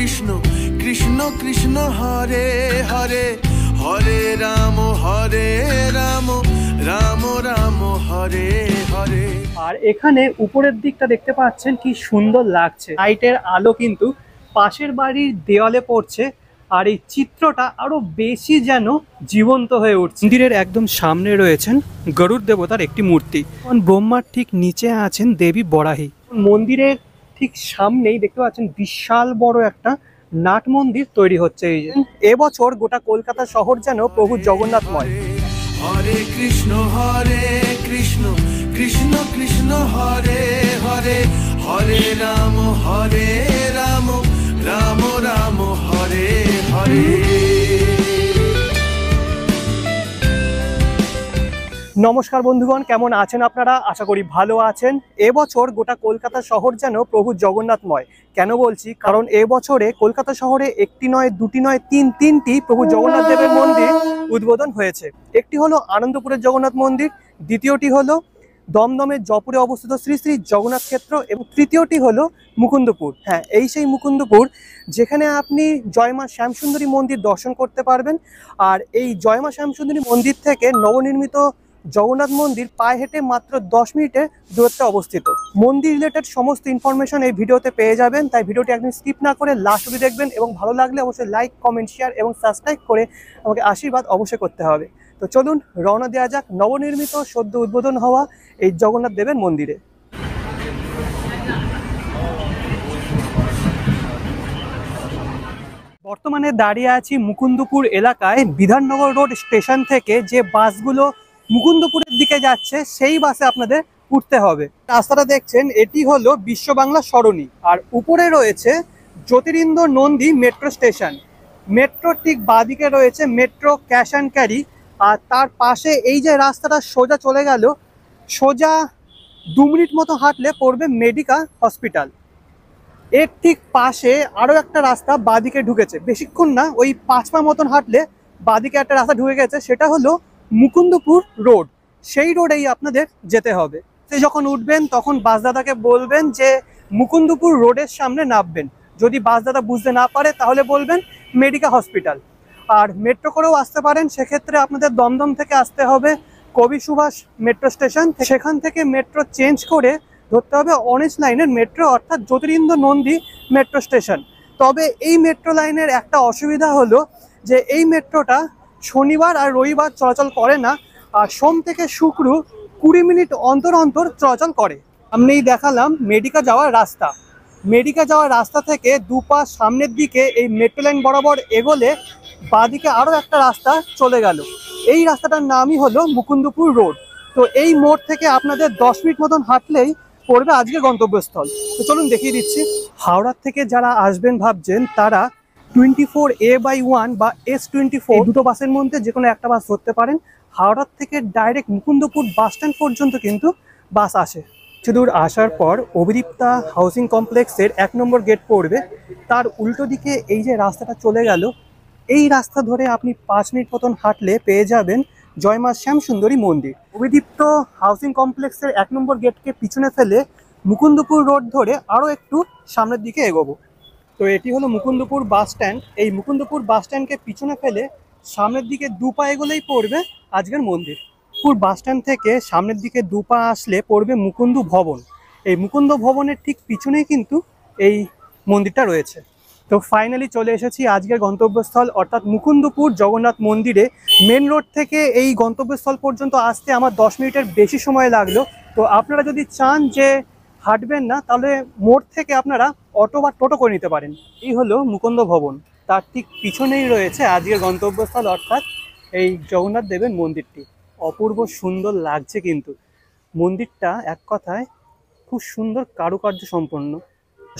কৃষ্ণ কৃষ্ণ কৃষ্ণ হরে হরে হরে রাম রাম রাম হরে হরে। আর এখানে উপরের দিকটা দেখতে পাচ্ছেন কি সুন্দর লাগছে, লাইটের আলো কিন্তু পাশের বাড়ির দেওয়ালে পড়ছে আর এই চিত্রটা আরো বেশি যেন জীবন্ত হয়ে উঠছে। মন্দিরের একদম সামনে রয়েছেন গরুড় দেবতার একটি মূর্তি, ব্রহ্মার ঠিক নিচে আছেন দেবী বরাহী। মন্দিরের ঠিক সামনেই দেখতে পাচ্ছেন বিশাল বড় একটা নাট মন্দির তৈরি হচ্ছে। এই এবছর গোটা কলকাতা শহর যেন প্রভু জগন্নাথময়। হরে কৃষ্ণ কৃষ্ণ কৃষ্ণ হরে হরে হরে রাম রাম রাম হরে হরে। নমস্কার বন্ধুগণ, কেমন আছেন আপনারা? আশা করি ভালো আছেন। এবছর গোটা কলকাতা শহর যেন প্রভু জগন্নাথময়। কেন বলছি? কারণ এবছরে কলকাতা শহরে একটি নয়, দুটি নয়, তিনটি প্রভু জগন্নাথ দেবের মন্দির উদ্বোধন হয়েছে। একটি হলো আনন্দপুরের জগন্নাথ মন্দির, দ্বিতীয়টি হলো দমদমের জয়পুরে অবস্থিত শ্রী শ্রী জগন্নাথ ক্ষেত্র এবং তৃতীয়টি হলো মুকুন্দপুর। হ্যাঁ, এই সেই মুকুন্দপুর যেখানে আপনি জয়মা শ্যামসুন্দরী মন্দির দর্শন করতে পারবেন। আর এই জয়মা শ্যামসুন্দরী মন্দির থেকে নবনির্মিত জগন্নাথ মন্দির পায়ে হেঁটে মাত্র 10 মিনিটের দূরত্বে অবস্থিত। মন্দির রিলেটেড সমস্ত ইনফরমেশন এই ভিডিওতে পেয়ে যাবেন, তাই ভিডিওটি একদম স্কিপ না করে লাস্ট অবধি দেখবেন এবং ভালো লাগলে অবশ্যই লাইক, কমেন্ট, শেয়ার এবং সাবস্ক্রাইব করে আমাকে আশীর্বাদ অবশ্যই করতে হবে। তো চলুন রওনা দেওয়া যাক নবনির্মিত সদ্য উদ্বোধন হওয়া এই জগন্নাথ দেবের মন্দিরে। বর্তমানে দাঁড়িয়ে আছি মুকুন্দপুর এলাকায়। বিধাননগর রোড স্টেশন থেকে যে বাসগুলো মুকুন্দপুরের দিকে যাচ্ছে সেই বাসে আপনাদের উঠতে হবে। রাস্তাটা দেখছেন, এটি হলো বিশ্ব বাংলা সরণি আর উপরে রয়েছে Jyotirindra Nandi metro station. Metro ঠিক বাঁদিকে রয়েছে মেট্রো ক্যাশ অ্যান্ড ক্যারি। আর তার পাশে এই যে রাস্তাটা সোজা চলে গেল, সোজা 2 মিনিট মতো হাঁটলে পড়বে মেডিকা হসপিটাল। এর ঠিক পাশে আরও একটা রাস্তা বাঁদিকে ঢুকেছে, বেশিক্ষণ না, ওই 5 পা মতন হাঁটলে বাঁদিকে একটা রাস্তা ঢুকে গেছে, সেটা হলো মুকুন্দপুর রোড। সেই রোডেই আপনাদের যেতে হবে। সে যখন উঠবেন তখন বাসদাদাকে বলবেন যে মুকুন্দপুর রোডের সামনে নামবেন। যদি বাসদাদা বুঝতে না পারে তাহলে বলবেন মেডিকা হসপিটাল। আর মেট্রো করেও আসতে পারেন, সেক্ষেত্রে আপনাদের দমদম থেকে আসতে হবে কবি সুভাষ মেট্রো স্টেশন। সেখান থেকে মেট্রো চেঞ্জ করে ধরতে হবে অরেঞ্জ লাইনের মেট্রো, অর্থাৎ জ্যোতিরিন্দ্র নন্দী মেট্রো স্টেশন। তবে এই মেট্রো লাইনের একটা অসুবিধা হলো যে এই মেট্রোটা শনিবার আর রবিবার চলাচল করে না, আর সোম থেকে শুক্র 20 মিনিট অন্তর অন্তর চলাচল করে। সামনেই দেখালাম মেডিকা যাওয়ার রাস্তা। মেডিকা যাওয়ার রাস্তা থেকে 2 পা সামনের দিকে এই মেট্রো লাইন বরাবর এগোলে বাঁদিকে আরও একটা রাস্তা চলে গেল। এই রাস্তাটার নামই হলো মুকুন্দপুর রোড। তো এই মোড় থেকে আপনাদের 10 মিনিট মতন হাঁটলেই পড়বে আজকের গন্তব্যস্থল। তো চলুন দেখিয়ে দিচ্ছি। হাওড়ার থেকে যারা আসবেন ভাবছেন তারা 24A/1 বা S24 দুটো বাসের মধ্যে যে কোনো একটা বাস ধরতে পারেন। হাওড়ার থেকে ডাইরেক্ট মুকুন্দপুর বাস স্ট্যান্ড পর্যন্ত কিন্তু বাস আসে। কিছুদূর আসার পর অভিদীপ্তা হাউসিং কমপ্লেক্সের 1 নম্বর গেট পড়বে। তার উল্টো দিকে এই যে রাস্তাটা চলে গেল, এই রাস্তা ধরে আপনি 5 মিনিট মতন হাঁটলে পেয়ে যাবেন জয়মা শ্যামসুন্দরী মন্দির। অভিদীপ্ত হাউসিং কমপ্লেক্সের 1 নম্বর গেটকে পিছনে ফেলে মুকুন্দপুর রোড ধরে আরও একটু সামনের দিকে এগোবো। তো এটি হলো মুকুন্দপুর বাস স্ট্যান্ড। এই মুকুন্দপুর বাস স্ট্যান্ডকে পিছনে ফেলে সামনের দিকে 2 পা এগোলেই পড়বে আজকের মন্দির। মুকুন্দপুর বাস স্ট্যান্ড থেকে সামনের দিকে 2 পা আসলে পড়বে মুকুন্দ ভবন। এই মুকুন্দ ভবনের ঠিক পিছনেই কিন্তু এই মন্দিরটা রয়েছে। তো ফাইনালি চলে এসেছি আজকের গন্তব্যস্থল, অর্থাৎ মুকুন্দপুর জগন্নাথ মন্দিরে। মেন রোড থেকে এই গন্তব্যস্থল পর্যন্ত আসতে আমার 10 মিনিটের বেশি সময় লাগলো। তো আপনারা যদি চান যে হাঁটবেন না, তাহলে মোড় থেকে আপনারা অটো বা টোটো করে নিতে পারেন। এই হলো মুকুন্দ ভবন, তার ঠিক পিছনেই রয়েছে আজকের গন্তব্যস্থল, অর্থাৎ এই জগন্নাথ দেবের মন্দিরটি। অপূর্ব সুন্দর লাগছে কিন্তু মন্দিরটা, এক কথায় খুব সুন্দর কারুকার্য সম্পন্ন।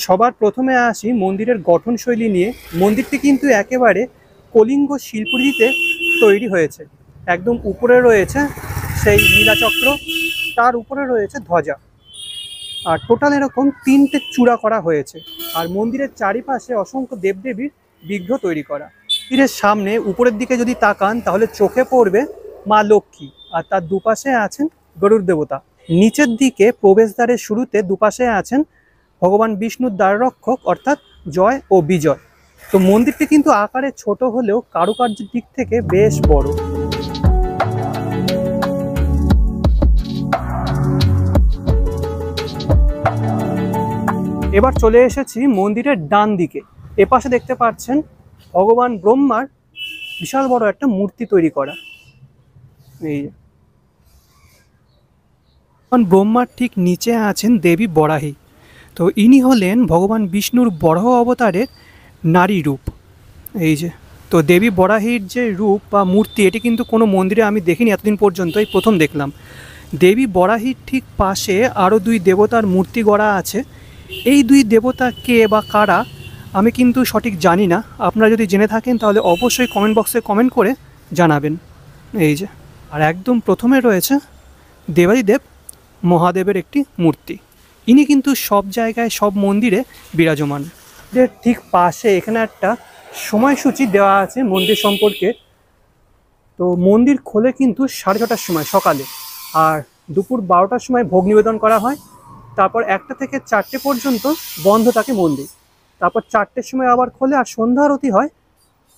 সবার প্রথমে আসি মন্দিরের গঠনশৈলী নিয়ে। মন্দিরটি কিন্তু একেবারে কলিঙ্গ শিল্পরীতিতে তৈরি হয়েছে। একদম উপরে রয়েছে সেই নীলাচক্র, তার উপরে রয়েছে ধ্বজা, আর টোটাল এরকম 3টে চূড়া করা হয়েছে। আর মন্দিরের চারিপাশে অসংখ্য দেবদেবীর বিগ্রহ তৈরি করা। মন্দিরের সামনে উপরের দিকে যদি তাকান তাহলে চোখে পড়বে মা লক্ষ্মী, আর তার দুপাশে আছেন গরুড় দেবতা। নিচের দিকে প্রবেশদ্বারের শুরুতে দুপাশে আছেন ভগবান বিষ্ণুর দ্বাররক্ষক, অর্থাৎ জয় ও বিজয়। তো মন্দিরটি কিন্তু আকারে ছোট হলেও কারুকার্যের দিক থেকে বেশ বড়। এবার চলে এসেছি মন্দিরের ডান দিকে। এপাশে দেখতে পাচ্ছেন ভগবান ব্রহ্মার বিশাল বড় একটা মূর্তি তৈরি করা। এই ব্রহ্মার ঠিক নিচে আছেন দেবী বরাহী। তো ইনি হলেন ভগবান বিষ্ণুর বরাহ অবতারের নারী রূপ। এই যে, তো দেবী বরাহীর যে রূপ বা মূর্তি, এটি কিন্তু কোনো মন্দিরে আমি দেখিনি এতদিন পর্যন্ত, এই প্রথম দেখলাম। দেবী বরাহীর ঠিক পাশে আরও দুই দেবতার মূর্তি গড়া আছে। এই দুই দেবতা কে বা কারা আমি কিন্তু সঠিক জানি না। আপনারা যদি জেনে থাকেন তাহলে অবশ্যই কমেন্ট বক্সে কমেন্ট করে জানাবেন। এই যে, আর একদম প্রথমে রয়েছে দেবাদিদেব মহাদেবের একটি মূর্তি। ইনি কিন্তু সব জায়গায় সব মন্দিরে বিরাজমান। এর ঠিক পাশে এখানে একটা সময়সূচি দেওয়া আছে মন্দির সম্পর্কে। তো মন্দির খোলে কিন্তু 6:30টার সময় সকালে, আর দুপুর 12টার সময় ভোগ নিবেদন করা হয়। তারপর 1টা থেকে 4টে পর্যন্ত বন্ধ থাকে মন্দির। তারপর 4টের সময় আবার খোলে, আর সন্ধ্যা আরতি হয়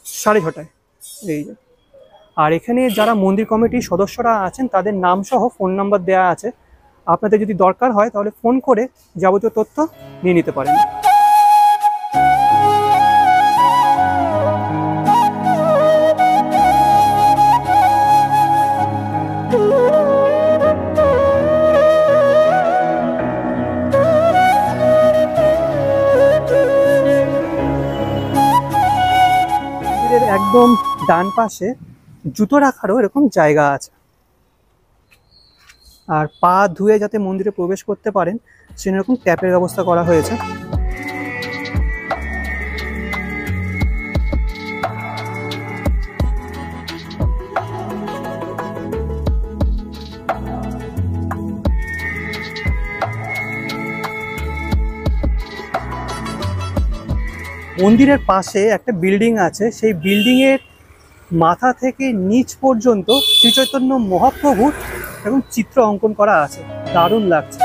6:30টায়। এই যে, আর এখানে যারা মন্দির কমিটির সদস্যরা আছেন তাদের নাম সহ ফোন নাম্বার দেওয়া আছে। আপনাদের যদি দরকার হয় তাহলে ফোন করে যাবতীয় তথ্য নিয়ে নিতে পারেন। একদম ডান পাশে জুতো রাখারও এরকম জায়গা আছে, আর পা ধুয়ে যাতে মন্দিরে প্রবেশ করতে পারেন সেরকম ট্যাপের ব্যবস্থা করা হয়েছে। মন্দিরের পাশে একটা বিল্ডিং আছে, সেই বিল্ডিংয়ের মাথা থেকে নিচ পর্যন্ত শ্রী চৈতন্য মহাপ্রভুর এবং চিত্র অঙ্কন করা আছে। দারুণ লাগছে।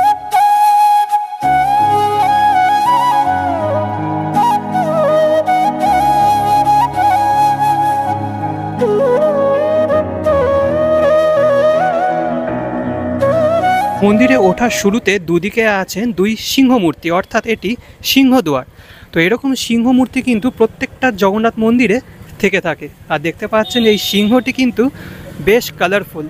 মন্দিরে ওঠার শুরুতে দুদিকে আছেন দুই সিংহ মূর্তি, অর্থাৎ এটি সিংহদুয়ার। তো এরকম সিংহ মূর্তি কিন্তু প্রত্যেকটা জগন্নাথ মন্দিরে থেকে থাকে। আর দেখতে পাচ্ছেন এই সিংহটি কিন্তু বেশ কালারফুল।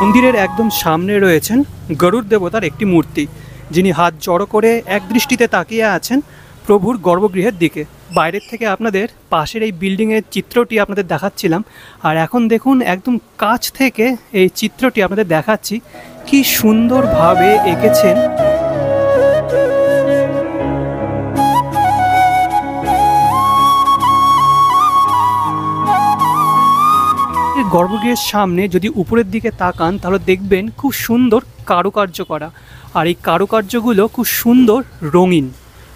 মন্দিরের একদম সামনে রয়েছেন গরুড় দেবতার একটি মূর্তি, যিনি হাত জড়ো করে এক দৃষ্টিতে তাকিয়ে আছেন প্রভুর গর্ভগৃহের দিকে। বাইরের থেকে আপনাদের পাশের এই বিল্ডিংয়ের চিত্রটি আপনাদের দেখাচ্ছিলাম, আর এখন দেখুন একদম কাছ থেকে এই চিত্রটি আপনাদের দেখাচ্ছি। কি সুন্দরভাবে এঁকেছেন। গর্ভগৃহের সামনে যদি উপরের দিকে তাকান তাহলে দেখবেন খুব সুন্দর কারুকার্য করা, আর এই কারুকার্যগুলো খুব সুন্দর রঙিন।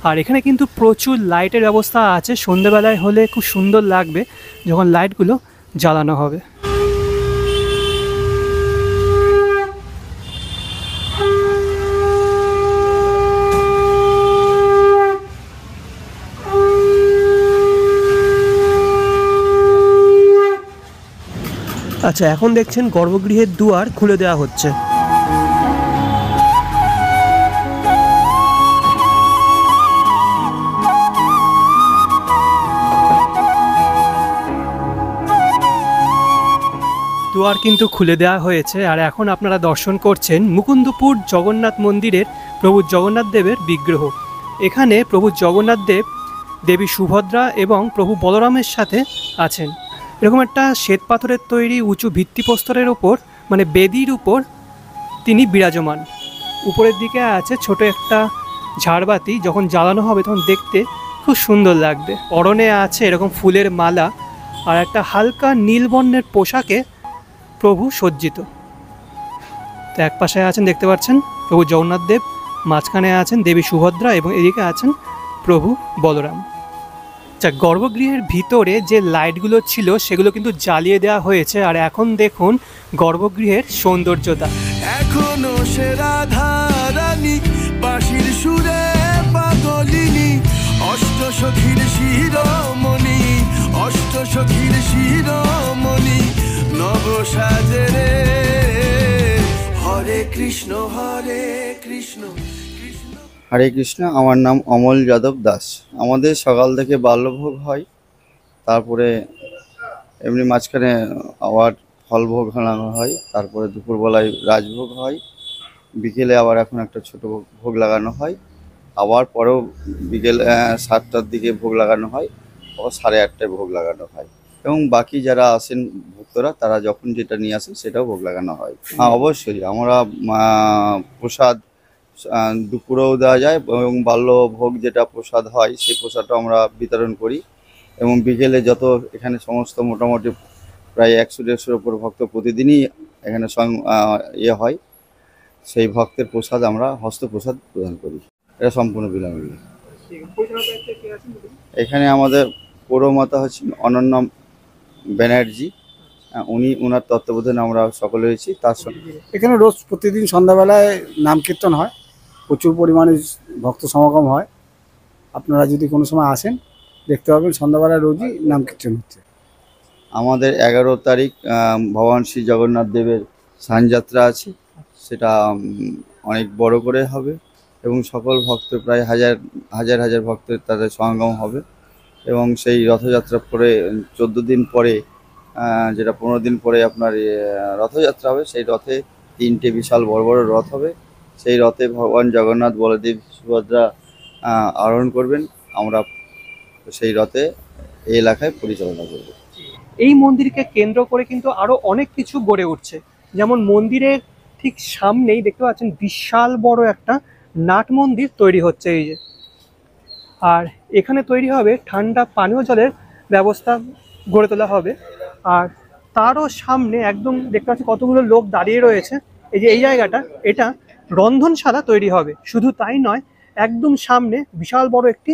আর এখানে কিন্তু প্রচুর লাইটের ব্যবস্থা আছে। সন্ধ্যেবেলায় হলে খুব সুন্দর লাগবে যখন লাইটগুলো জ্বালানো হবে। আচ্ছা, এখন দেখছেন গর্ভগৃহের দুয়ার খুলে দেওয়া হচ্ছে। দুয়ার কিন্তু খুলে দেওয়া হয়েছে, আর এখন আপনারা দর্শন করছেন মুকুন্দপুর জগন্নাথ মন্দিরের প্রভু জগন্নাথ দেবের বিগ্রহ। এখানে প্রভু জগন্নাথ দেব, দেবী সুভদ্রা এবং প্রভু বলরামের সাথে আছেন। এরকম একটা শ্বেত পাথরের তৈরি উঁচু ভিত্তিপ্রস্তরের ওপর, মানে বেদির উপর তিনি বিরাজমান। উপরের দিকে আছে ছোট একটা ঝাড়বাতি, যখন জ্বালানো হবে তখন দেখতে খুব সুন্দর লাগবে। পরনে আছে এরকম ফুলের মালা, আর একটা হালকা নীল বর্ণের পোশাকে প্রভু সজ্জিত। তো এক পাশে আছেন দেখতে পাচ্ছেন প্রভু জগন্নাথ দেব, মাঝখানে আছেন দেবী সুভদ্রা এবং এদিকে আছেন প্রভু বলরাম। আচ্ছা, গর্ভগৃহের ভিতরে যে লাইটগুলো ছিল সেগুলো কিন্তু জ্বালিয়ে দেওয়া হয়েছে, আর এখন দেখুন গর্ভগৃহের সৌন্দর্যতা। এখনো সে রাধা রানী বাঁশির সুরে পাগলিনী, অষ্টসখীর শিরোমণি, অষ্টসখীর শিরোমণি, নব সাজে রে। হরে কৃষ্ণ কৃষ্ণ। হরে কৃষ্ণ। আমার নাম অমল যাদব দাস। আমাদের সকাল থেকে বাল্যভোগ হয়, তারপরে এমনি মাঝখানে আবার ফলভোগ লাগানো হয়, তারপরে দুপুরবেলায় রাজভোগ হয়, বিকেলে আবার এখন একটা ছোট ভোগ লাগানো হয়, আবার পরেও বিকেল 7টার দিকে ভোগ লাগানো হয়, আবার 8:30টায় ভোগ লাগানো হয়, এবং বাকি যারা আসেন ভক্তরা তারা যখন যেটা নিয়ে আসেন সেটাও ভোগ লাগানো হয়। হ্যাঁ, অবশ্যই আমরা প্রসাদ দুপুরেও দেওয়া যায়, এবং বাল্যভোগ যেটা প্রসাদ হয় সেই প্রসাদটা আমরা বিতরণ করি, এবং বিকেলে যত এখানে সমস্ত মোটামুটি প্রায় 100-150-এর উপর ভক্ত প্রতিদিনই এখানে হয়, সেই ভক্তের প্রসাদ আমরা হস্তপ্রসাদ প্রদান করি। এটা সম্পূর্ণ বিনামূল্যে। এখানে আমাদের পৌরমাতা হচ্ছেন অনন্যা ব্যানার্জি, ওনার তত্ত্বাবধানে আমরা সকলে হয়েছি। তার সঙ্গে এখানে রোজ প্রতিদিন সন্ধ্যাবেলায় নাম কীর্তন হয়, প্রচুর পরিমাণে ভক্ত সমাগম হয়। আপনারা যদি কোনো সময় আসেন দেখতে পাবেন সন্ধ্যাবেলায় রোজই নাম কীর্তন হচ্ছে। আমাদের 11 তারিখ ভগবান শ্রী জগন্নাথ দেবের স্নানযাত্রা আছে, সেটা অনেক বড় করে হবে, এবং সকল ভক্ত প্রায় হাজার ভক্তের তাদের সমাগম হবে, এবং সেই রথযাত্রা পরে 14 দিন পরে, যেটা 15 দিন পরে আপনার রথযাত্রা হবে, সেই রথে 3টে বিশাল বড় বড় রথ হবে। সেই রথে ভগবান জগন্নাথ, বলদেব, সুভদ্রা আরোহণ করবেন। আমরা সেই রথে এই এলাকায় পরিচালনা করব। এই মন্দিরকে কেন্দ্র করে কিন্তু আরো অনেক কিছু গড়ে উঠছে, যেমন মন্দিরের ঠিক সামনেই দেখতে পাচ্ছেন বিশাল বড় একটা নাট মন্দির তৈরি হচ্ছে এই যে, আর এখানে তৈরি হবে ঠান্ডা পানীয় জলের ব্যবস্থা গড়ে তোলা হবে, আর তারও সামনে একদম দেখতে পাচ্ছি কতগুলো লোক দাঁড়িয়ে রয়েছে। এই যে এই জায়গাটা, এটা রন্ধনশালা তৈরি হবে। শুধু তাই নয়, একদম সামনে বিশাল বড় একটি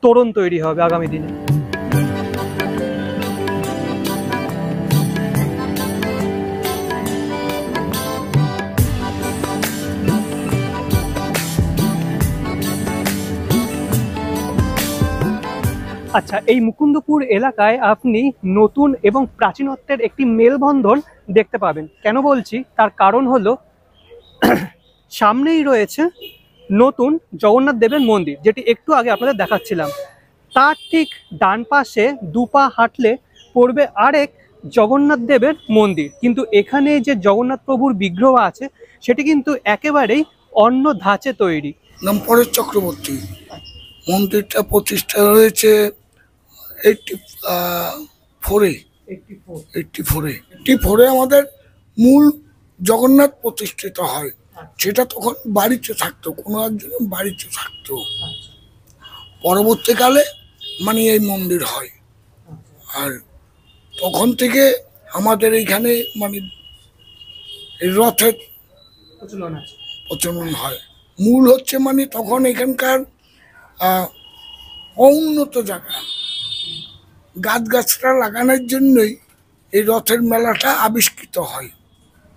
তোরণ তৈরি হবে আগামী দিনে। আচ্ছা, এই মুকুন্দপুর এলাকায় আপনি নতুন এবং প্রাচীনত্বের একটি মেলবন্ধন দেখতে পাবেন। কেন বলছি, তার কারণ হলো সামনেই রয়েছে নতুন জগন্নাথ দেবের মন্দির, যেটি একটু আগে আপনাদের দেখাচ্ছিলাম। তার ঠিক ডান পাশে 2 পা হাঁটলে পড়বে আরেক জগন্নাথ দেবের মন্দির, কিন্তু এখানে যে জগন্নাথ প্রভুর বিগ্রহ আছে সেটি কিন্তু একেবারেই অন্য ধাঁচে তৈরি। নাম পরেশ চক্রবর্তী। মন্দিরটা প্রতিষ্ঠা হয়েছে 84-এ আমাদের মূল জগন্নাথ প্রতিষ্ঠিত হয়। সেটা তখন বাড়িতে থাকতো, কোনো একজন বাড়িতে থাকতো। পরবর্তীকালে মানে এই মন্দির হয়, আর তখন থেকে আমাদের এইখানে মানে এই রথের প্রচলন হয়। মূল হচ্ছে মানে তখন এখানকার অউন্নত জায়গা, গাছগাছরা লাগানোর জন্যই এই রথের মেলাটা আবিষ্কৃত হয়,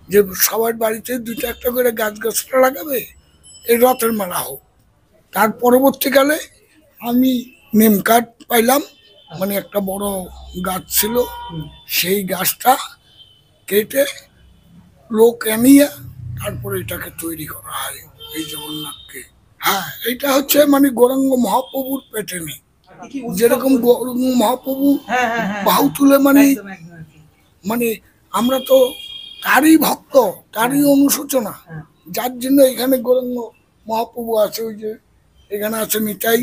যে সবার বাড়িতে 2-1টা করে গাছগাছরা লাগাবে, এই রথের মেলা হোক। তার পরবর্তীকালে আমি নিম কাঠ পাইলাম, মানে একটা বড় গাছ ছিল, সেই গাছটা কেটে লোক আনিয়ে তারপরে এটাকে তৈরি করা হয় এই জগন্নাথকে। হ্যাঁ, এটা হচ্ছে মানে গৌরাঙ্গ মহাপ্রভুর পেটে নেই, যেরকম গৌরাঙ্গ মহাপ্রভু বাহু তুলে মানে আমরা তো তারই ভক্ত, তারই অনুশোচনা, যার জন্য এখানে গৌরাঙ্গ মহাপ্রভু আছে। ওই যে এখানে আছে নিতাই,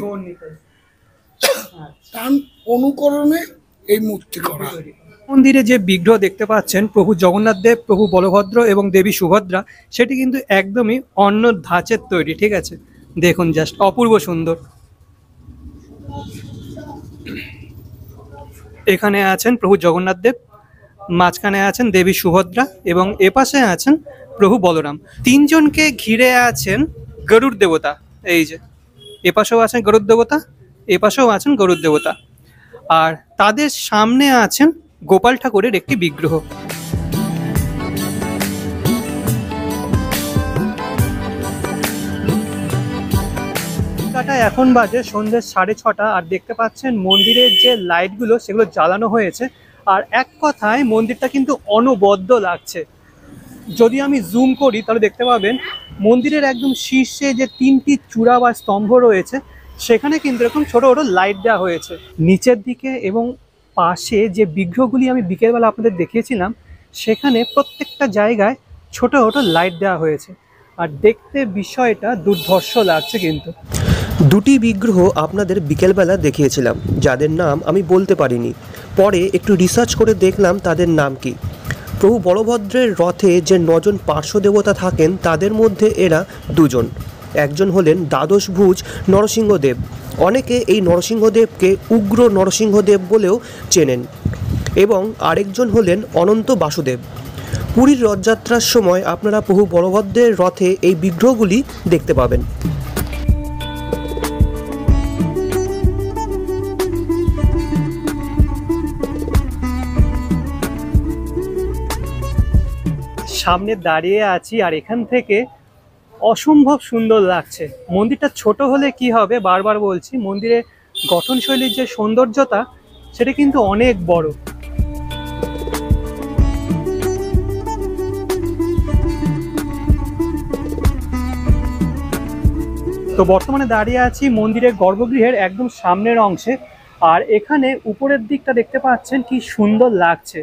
তার অনুকরণে এই মূর্তি করা। মন্দিরে যে বিগ্রহ দেখতে পাচ্ছেন প্রভু জগন্নাথ দেব, প্রভু বলভদ্র এবং দেবী সুভদ্রা, সেটি কিন্তু একদমই অন্য ধাঁচের তৈরি। ঠিক আছে, দেখুন, জাস্ট অপূর্ব সুন্দর। এখানে আছেন প্রভু জগন্নাথ দেব, মাঝখানে আছেন দেবী সুভদ্রা, এবং এপাশে আছেন প্রভু বলরাম। 3জনকে ঘিরে আছেন গরুড় দেবতা। এই যে এপাশেও আছেন গরুড় দেবতা, এপাশেও আছেন গরুড় দেবতা। আর তাদের সামনে আছেন গোপাল ঠাকুরের একটি বিগ্রহ। এখন বাজে সন্ধ্যে 6:30 আর দেখতে পাচ্ছেন মন্দিরের যে লাইটগুলো সেগুলো জ্বালানো হয়েছে। আর এক কথায় মন্দিরটা কিন্তু অনবদ্য লাগছে। যদি আমি জুম করি তাহলে দেখতে পাবেন মন্দিরের একদম শীর্ষে যে 3টি চূড়া বা স্তম্ভ রয়েছে সেখানে কিন্তু এরকম ছোট ছোট লাইট দেওয়া হয়েছে। নিচের দিকে এবং পাশে যে বিগ্রহগুলি আমি বিকেলবেলা আপনাদের দেখিয়েছিলাম সেখানে প্রত্যেকটা জায়গায় ছোট ছোট লাইট দেওয়া হয়েছে। আর দেখতে বিষয়টা দুর্ধর্ষ লাগছে। কিন্তু দুটি বিগ্রহ আপনাদের বিকেলবেলা দেখিয়েছিলাম, যাদের নাম আমি বলতে পারিনি। পরে একটু রিসার্চ করে দেখলাম তাদের নাম কি। প্রভু বলভদ্রের রথে যে 9 জন পার্শ্ব দেবতা থাকেন তাদের মধ্যে এরা 2 জন। একজন হলেন দ্বাদশভুজ নরসিংহদেব। অনেকে এই নরসিংহদেবকে উগ্র নরসিংহদেব বলেও চেনেন, এবং আরেকজন হলেন অনন্ত বাসুদেব। পুরীর রথযাত্রার সময় আপনারা প্রভু বলভদ্রের রথে এই বিগ্রহগুলি দেখতে পাবেন। সামনে দাঁড়িয়ে আছি আর এখান থেকে অসম্ভব সুন্দর লাগছে। মন্দিরটা ছোট হলে কি হবে, বারবার বলছি, মন্দিরের গঠনশৈলীর যে সৌন্দর্যতা সেটা কিন্তু অনেক বড়। তো বর্তমানে দাঁড়িয়ে আছি মন্দিরের গর্ভগৃহের একদম সামনের অংশে। আর এখানে উপরের দিকটা দেখতে পাচ্ছেন কি সুন্দর লাগছে।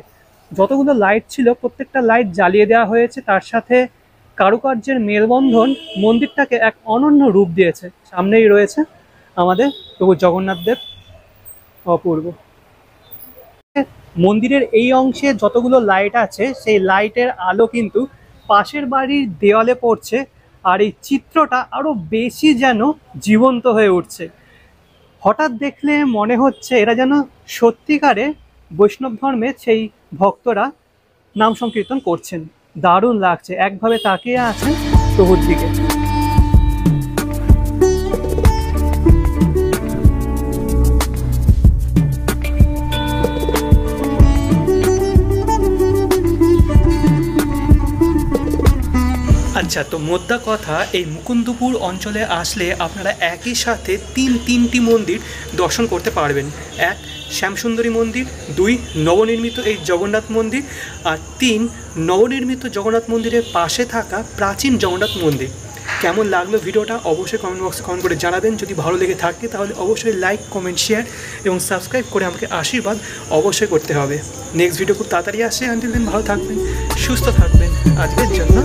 যতগুলো লাইট ছিল প্রত্যেকটা লাইট জ্বালিয়ে দেওয়া হয়েছে, তার সাথে কারুকার্যের মেলবন্ধন মন্দিরটাকে এক অনন্য রূপ দিয়েছে। সামনেই রয়েছে আমাদের প্রভু জগন্নাথ দেব, অপূর্ব। মন্দিরের এই অংশে যতগুলো লাইট আছে সেই লাইটের আলো কিন্তু পাশের বাড়ির দেওয়ালে পড়ছে, আর এই চিত্রটা আরো বেশি যেন জীবন্ত হয়ে উঠছে। হঠাৎ দেখলে মনে হচ্ছে এরা যেন সত্যিকারে বৈষ্ণব ধর্মের সেই ভক্তরা নাম সংকীর্তন করছেন। দারুণ লাগছে, একভাবে তাকিয়ে আছেন প্রভুর দিকে। আচ্ছা, তো মোদ্দা কথা, এই মুকুন্দপুর অঞ্চলে আসলে আপনারা একই সাথে তিনটি মন্দির দর্শন করতে পারবেন। 1 শ্যামসুন্দরী মন্দির, 2 নবনির্মিত এই জগন্নাথ মন্দির, আর 3 নবনির্মিত জগন্নাথ মন্দিরের পাশে থাকা প্রাচীন জগন্নাথ মন্দির। কেমন লাগলো ভিডিওটা অবশ্যই কমেন্ট বক্সে কমেন্ট করে জানাবেন। যদি ভালো লেগে থাকে তাহলে অবশ্যই লাইক, কমেন্ট, শেয়ার এবং সাবস্ক্রাইব করে আমাকে আশীর্বাদ অবশ্যই করতে হবে। নেক্সট ভিডিও খুব তাড়াতাড়ি আসে। আনটিল দেন ভালো থাকবেন, সুস্থ থাকবেন। আজকের জন্য